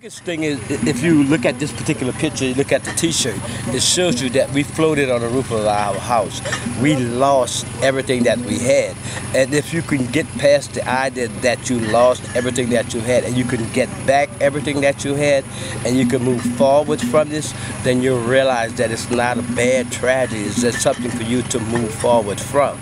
Biggest thing is, if you look at this particular picture, you look at the t-shirt, it shows you that we floated on the roof of our house. We lost everything that we had. And if you can get past the idea that you lost everything that you had and you can get back everything that you had and you can move forward from this, then you'll realize that it's not a bad tragedy. It's just something for you to move forward from.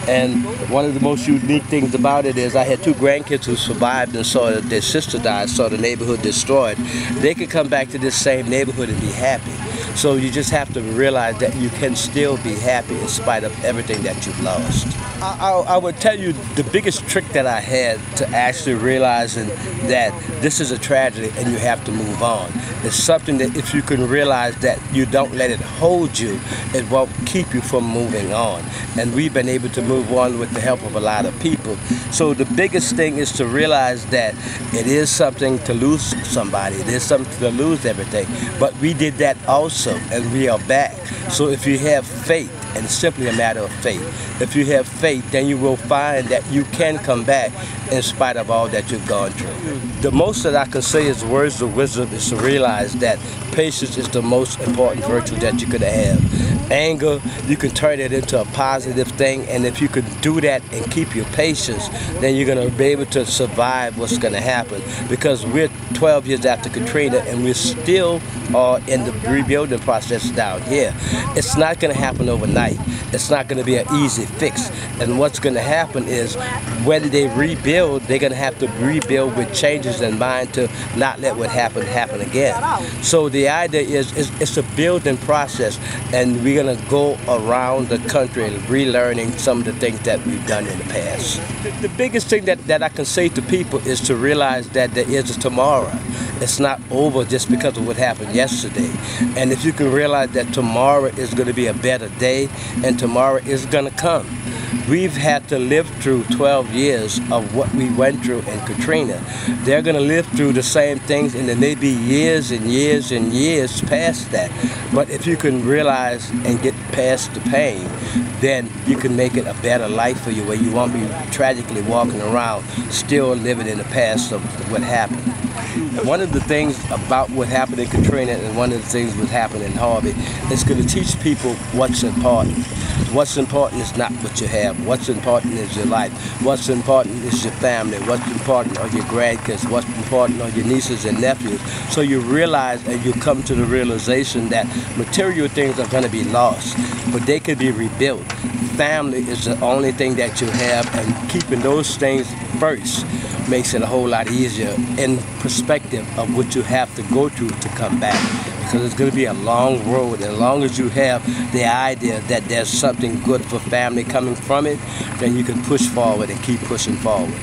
And one of the most unique things about it is I had two grandkids who survived and saw their sister die, saw the neighborhood destroyed. They could come back to this same neighborhood and be happy. So you just have to realize that you can still be happy in spite of everything that you've lost. I would tell you the biggest trick that I had to actually realizing that this is a tragedy and you have to move on. It's something that if you can realize that you don't let it hold you, it won't keep you from moving on. And we've been able to move on with the help of a lot of people. So the biggest thing is to realize that it is something to lose somebody. It is something to lose everything. But we did that also, and we are back. So if you have faith, and it's simply a matter of faith, if you have faith, then you will find that you can come back in spite of all that you've gone through. The most that I can say is words of wisdom is to realize that patience is the most important virtue that you could have. Anger, you can turn it into a positive thing, and if you could do that and keep your patience, then you're going to be able to survive what's going to happen. Because we're 12 years after Katrina and we're still in the rebuilding process down here. It's not going to happen overnight. It's not going to be an easy fix. And what's going to happen is when they rebuild, they're going to have to rebuild with changes in mind to not let what happened happen again. So the idea is it's a building process, and we're going to go around the country and relearning some of the things that we've done in the past. The biggest thing that I can say to people is to realize that there is a tomorrow. It's not over just because of what happened yesterday. And if you can realize that tomorrow is going to be a better day and tomorrow is going to come. We've had to live through 12 years of what we went through in Katrina. They're going to live through the same things, and then maybe years and years and years past that. But if you can realize and get past the pain, then you can make it a better life for you, where you won't be tragically walking around still living in the past of what happened. One of the things about what happened in Katrina and one of the things that happened in Harvey is going to teach people what's important. What's important is not what you have. What's important is your life. What's important is your family. What's important are your grandkids. What's important are your nieces and nephews. So you realize and you come to the realization that material things are going to be lost, but they could be rebuilt. Family is the only thing that you have, and keeping those things first makes it a whole lot easier in perspective of what you have to go through to come back. Because it's going to be a long road, and as long as you have the idea that there's something good for family coming from it, then you can push forward and keep pushing forward.